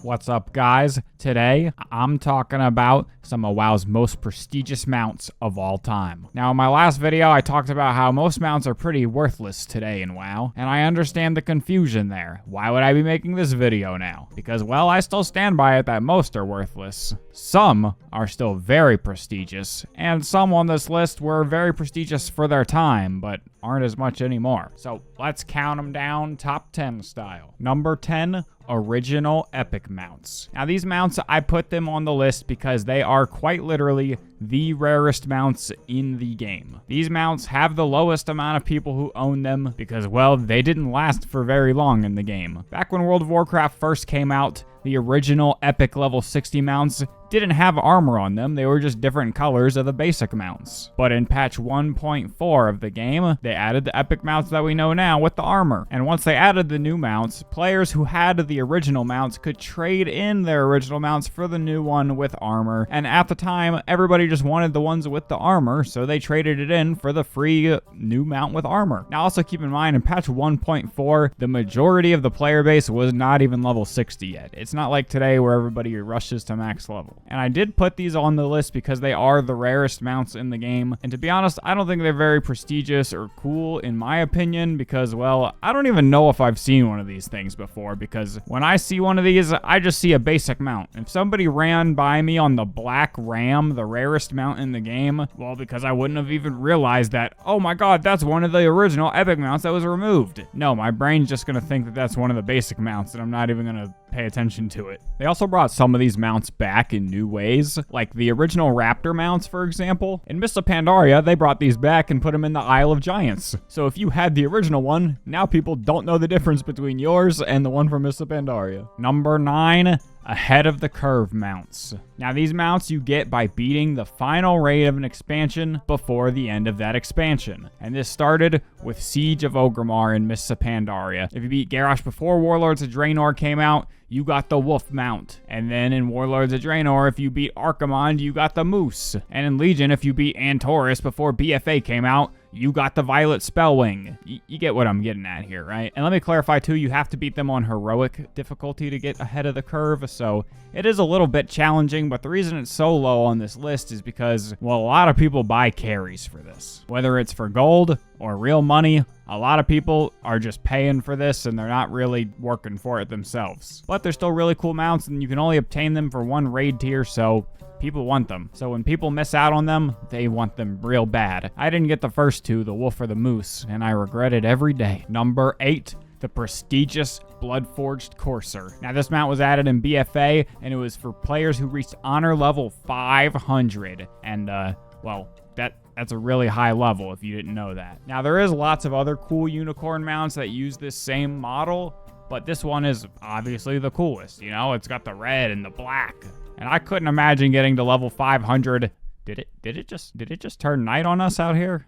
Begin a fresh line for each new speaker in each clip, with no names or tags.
What's up, guys? Today, I'm talking about some of WoW's most prestigious mounts of all time. Now, in my last video, I talked about how most mounts are pretty worthless today in WoW, and I understand the confusion there. Why would I be making this video now? Because, well, I still stand by it that most are worthless. Some are still very prestigious, and some on this list were very prestigious for their time, but aren't as much anymore. So, let's count them down top 10 style. Number 10, original epic mounts. Now these mounts, I put them on the list because they are quite literally the rarest mounts in the game. These mounts have the lowest amount of people who own them because, well, they didn't last for very long in the game. Back when World of Warcraft first came out, the original epic level 60 mounts didn't have armor on them, they were just different colors of the basic mounts. But in patch 1.4 of the game, they added the epic mounts that we know now with the armor. And once they added the new mounts, players who had the original mounts could trade in their original mounts for the new one with armor. And at the time, everybody just wanted the ones with the armor, so they traded it in for the free new mount with armor. Now also keep in mind, in patch 1.4, the majority of the player base was not even level 60 yet. It's not like today where everybody rushes to max level. And I did put these on the list because they are the rarest mounts in the game. And to be honest, I don't think they're very prestigious or cool in my opinion because, well, I don't even know if I've seen one of these things before because when I see one of these, I just see a basic mount. If somebody ran by me on the Black Ram, the rarest mount in the game, well, because I wouldn't have even realized that, oh my god, that's one of the original epic mounts that was removed. No, my brain's just going to think that that's one of the basic mounts and I'm not even going to pay attention to it. They also brought some of these mounts back in new ways, like the original Raptor mounts, for example. In Mists of Pandaria, they brought these back and put them in the Isle of Giants. So if you had the original one, now people don't know the difference between yours and the one from Mists of Pandaria. Number 9, ahead of the curve mounts. Now these mounts you get by beating the final raid of an expansion before the end of that expansion. And this started with Siege of Orgrimmar in Mists of Pandaria. If you beat Garrosh before Warlords of Draenor came out, you got the Wolf mount. And then in Warlords of Draenor, if you beat Archimonde, you got the Moose. And in Legion, if you beat Antorus before BFA came out, you got the Violet Spellwing. You get what I'm getting at here, right? And let me clarify too, you have to beat them on heroic difficulty to get ahead of the curve, so it is a little bit challenging, but the reason it's so low on this list is because, well, a lot of people buy carries for this. Whether it's for gold or real money, a lot of people are just paying for this and they're not really working for it themselves. But they're still really cool mounts and you can only obtain them for one raid tier, so people want them. So when people miss out on them, they want them real bad. I didn't get the first two, the Wolf or the Moose, and I regret it every day. Number 8, the prestigious Bloodforged Corser. Now this mount was added in BFA and it was for players who reached honor level 500. And well, that's a really high level if you didn't know that. Now there is lots of other cool unicorn mounts that use this same model, but this one is obviously the coolest. You know, it's got the red and the black. And I couldn't imagine getting to level 500. Did it just turn night on us out here?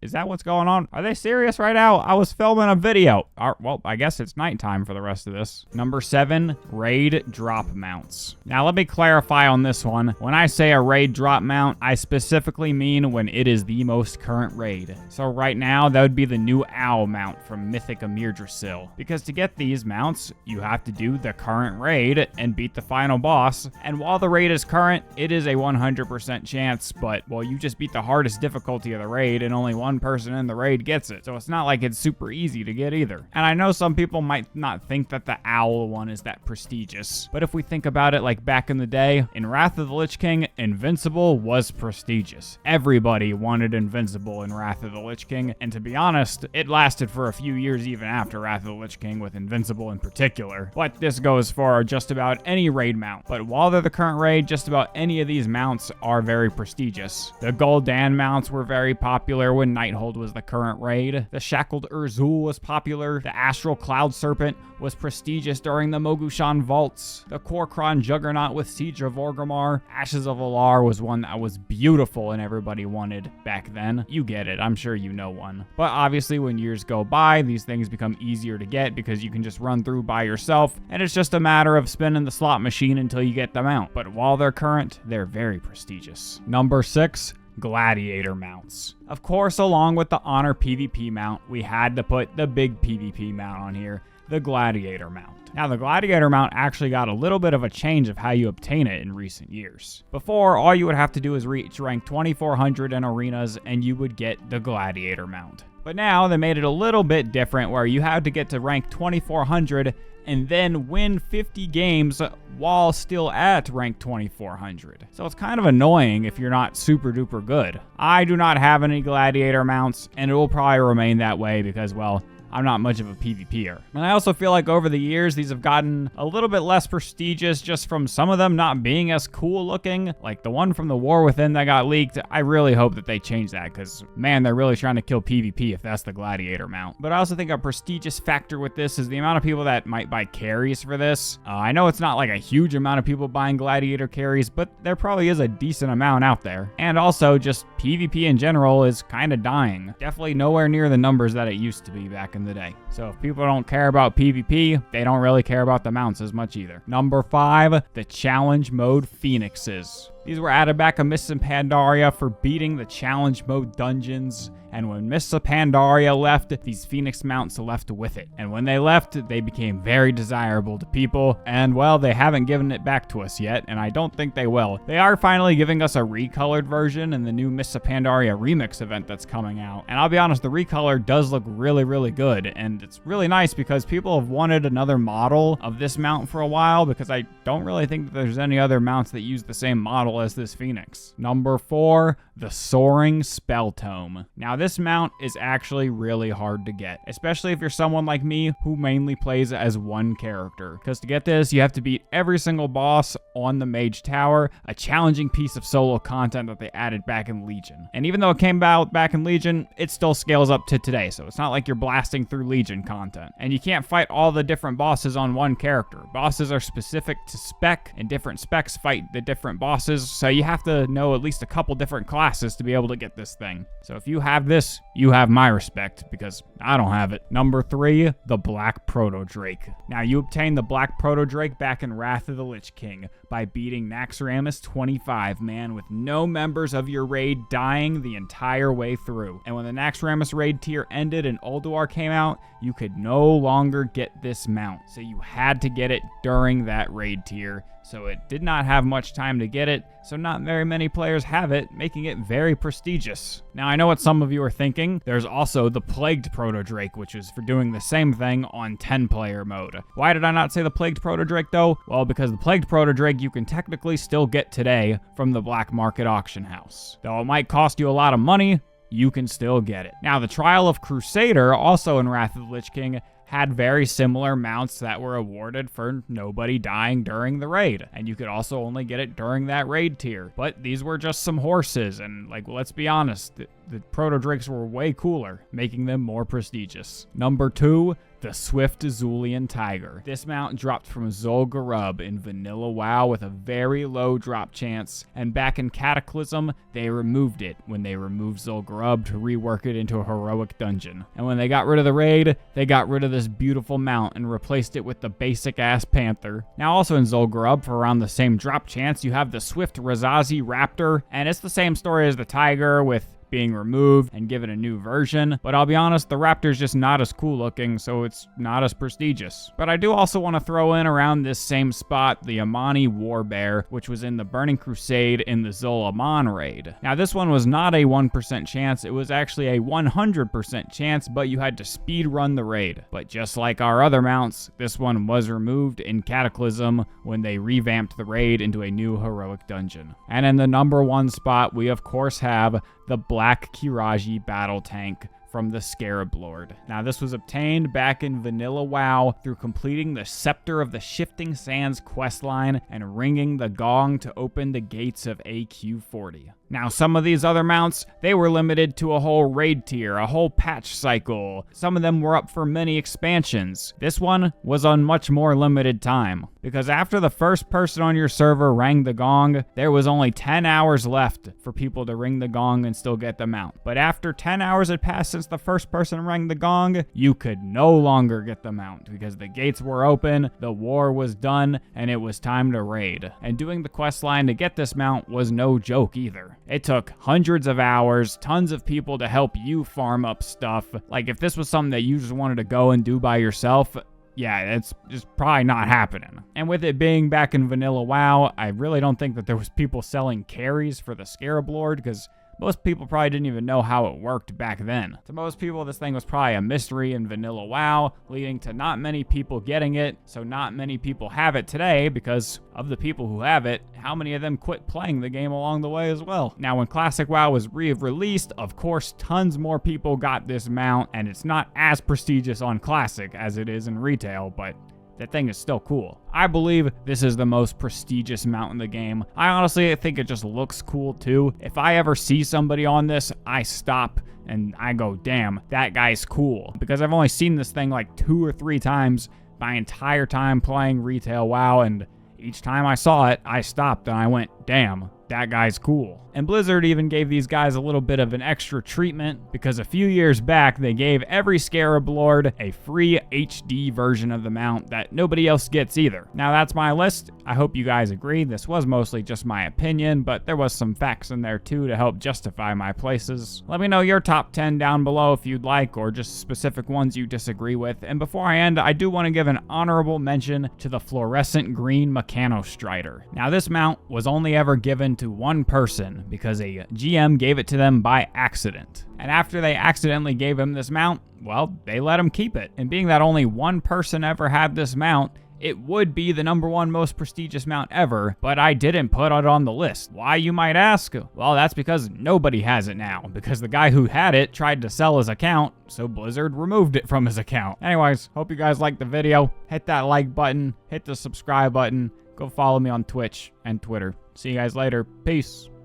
Is that what's going on? Are they serious right now? I was filming a video. Well, I guess it's nighttime for the rest of this. Number 7, raid drop mounts. Now let me clarify on this one. When I say a raid drop mount, I specifically mean when it is the most current raid. So right now, that would be the new Owl mount from Mythic Amirdrasil. Because to get these mounts, you have to do the current raid and beat the final boss. And while the raid is current, it is a 100% chance, but, well, you just beat the hardest difficulty of the raid and only one person in the raid gets it, so it's not like it's super easy to get either. And I know some people might not think that the Owl one is that prestigious, but if we think about it like back in the day, in Wrath of the Lich King, Invincible was prestigious. Everybody wanted Invincible in Wrath of the Lich King, and to be honest, it lasted for a few years even after Wrath of the Lich King with Invincible in particular. But this goes for just about any raid mount. But while they're the current raid, just about any of these mounts are very prestigious. The Gul'dan mounts were very popular when Nighthold was the current raid. The Shackled Urzul was popular. The Astral Cloud Serpent was prestigious during the Mogushan Vaults. The Korkron Juggernaut with Siege of Orgrimmar. Ashes of Alar was one that was beautiful and everybody wanted back then. You get it, I'm sure you know one. But obviously when years go by, these things become easier to get because you can just run through by yourself and it's just a matter of spinning the slot machine until you get them out. But while they're current, they're very prestigious. Number 6, Gladiator mounts. Of course, along with the Honor PvP mount, we had to put the big PvP mount on here. the Gladiator Mount. Now, the Gladiator Mount actually got a little bit of a change of how you obtain it in recent years. Before, all you would have to do is reach rank 2400 in arenas and you would get the Gladiator Mount. But now they made it a little bit different where you had to get to rank 2400 and then win 50 games while still at rank 2400. So it's kind of annoying if you're not super duper good. I do not have any Gladiator mounts, and it will probably remain that way because, well, I'm not much of a PvPer. And I also feel like over the years, these have gotten a little bit less prestigious just from some of them not being as cool looking. Like the one from the War Within that got leaked, I really hope that they change that because, man, they're really trying to kill PvP if that's the Gladiator mount. But I also think a prestigious factor with this is the amount of people that might buy carries for this. I know it's not like a huge amount of people buying Gladiator carries, but there probably is a decent amount out there. And also, just PvP in general is kind of dying. Definitely nowhere near the numbers that it used to be back in the day. So if people don't care about PvP, they don't really care about the mounts as much either. Number 5, the challenge mode Phoenixes. These were added back in Mists of Pandaria for beating the challenge mode dungeons. And when Mists of Pandaria left, these Phoenix mounts left with it. And when they left, they became very desirable to people. And well, they haven't given it back to us yet, and I don't think they will. They are finally giving us a recolored version in the new Mists of Pandaria remix event that's coming out. And I'll be honest, the recolor does look really, really good. And it's really nice because people have wanted another model of this mount for a while because I don't really think that there's any other mounts that use the same model as this Phoenix. Number 4, the Soaring Spell Tome. Now, this mount is actually really hard to get, especially if you're someone like me who mainly plays as one character. Because to get this, you have to beat every single boss on the Mage Tower, a challenging piece of solo content that they added back in Legion. And even though it came out back in Legion, it still scales up to today, so it's not like you're blasting through Legion content. And you can't fight all the different bosses on one character. Bosses are specific to spec, and different specs fight the different bosses, so you have to know at least a couple different classes to be able to get this thing. So if you have this, you have my respect, because I don't have it. Number 3, the Black Proto Drake. Now, you obtain the Black Proto Drake back in Wrath of the Lich King by beating Naxxramas 25, man, with no members of your raid dying the entire way through. And when the Naxxramas raid tier ended and Ulduar came out, you could no longer get this mount. So you had to get it during that raid tier. So it did not have much time to get it, so not very many players have it, making it very prestigious. Now, I know what some of you are thinking. There's also the Plagued Proto Drake, which is for doing the same thing on 10-player mode. Why did I not say the Plagued Proto Drake, though? Well, because the Plagued Proto Drake you can technically still get today from the Black Market Auction House. Though it might cost you a lot of money, you can still get it. Now, the Trial of Crusader, also in Wrath of the Lich King, had very similar mounts that were awarded for nobody dying during the raid. And you could also only get it during that raid tier. But these were just some horses, and like, let's be honest, the Proto Drakes were way cooler, making them more prestigious. Number 2, the Swift Zulian Tiger. This mount dropped from Zul'Gurub in Vanilla WoW with a very low drop chance, and back in Cataclysm, they removed it when they removed Zul'Gurub to rework it into a heroic dungeon. And when they got rid of the raid, they got rid of this beautiful mount and replaced it with the basic-ass Panther. Now, also in Zul'Gurub, for around the same drop chance, you have the Swift Razazi Raptor, and it's the same story as the Tiger with being removed and given a new version, but I'll be honest, the Raptor's just not as cool looking, so it's not as prestigious. But I do also want to throw in around this same spot the Amani Warbear, which was in the Burning Crusade in the Zul-Aman raid. Now, this one was not a 1% chance, it was actually a 100% chance, but you had to speed run the raid. But just like our other mounts, this one was removed in Cataclysm when they revamped the raid into a new heroic dungeon. And in the number 1 spot, we of course have the Black Kiraji Battle Tank from the Scarab Lord. Now, this was obtained back in Vanilla WoW through completing the Scepter of the Shifting Sands questline and ringing the gong to open the gates of AQ40. Now, some of these other mounts, they were limited to a whole raid tier, a whole patch cycle. Some of them were up for many expansions. This one was on much more limited time, because after the first person on your server rang the gong, there was only 10 hours left for people to ring the gong and still get the mount. But after 10 hours had passed since the first person rang the gong, you could no longer get the mount, because the gates were open, the war was done, and it was time to raid. And doing the questline to get this mount was no joke either. It took hundreds of hours, tons of people to help you farm up stuff. Like, if this was something that you just wanted to go and do by yourself, yeah, it's just probably not happening. And with it being back in vanilla WoW, I really don't think that there was people selling carries for the Scarab Lord, because most people probably didn't even know how it worked back then. To most people, this thing was probably a mystery in vanilla WoW, leading to not many people getting it, so not many people have it today, because of the people who have it, how many of them quit playing the game along the way as well? Now, when Classic WoW was re-released, of course, tons more people got this mount, and it's not as prestigious on Classic as it is in retail, but that thing is still cool. I believe this is the most prestigious mount in the game. I honestly think it just looks cool too. If I ever see somebody on this, I stop and I go, damn, that guy's cool. Because I've only seen this thing like 2 or 3 times my entire time playing retail WoW, and each time I saw it, I stopped and I went, damn, that guy's cool. And Blizzard even gave these guys a little bit of an extra treatment, because a few years back they gave every Scarab Lord a free HD version of the mount that nobody else gets either. Now that's my list. I hope you guys agree. This was mostly just my opinion, but there was some facts in there too to help justify my places. Let me know your top 10 down below if you'd like, or just specific ones you disagree with. And before I end, I do want to give an honorable mention to the fluorescent green Mechanostrider. Now this mount was only ever given to one person, because a GM gave it to them by accident. And after they accidentally gave him this mount, well, they let him keep it. And being that only one person ever had this mount, it would be the #1 most prestigious mount ever, but I didn't put it on the list. Why, you might ask? Well, that's because nobody has it now, because the guy who had it tried to sell his account, so Blizzard removed it from his account. Anyways, hope you guys liked the video. Hit that like button, hit the subscribe button, go follow me on Twitch and Twitter. See you guys later. Peace.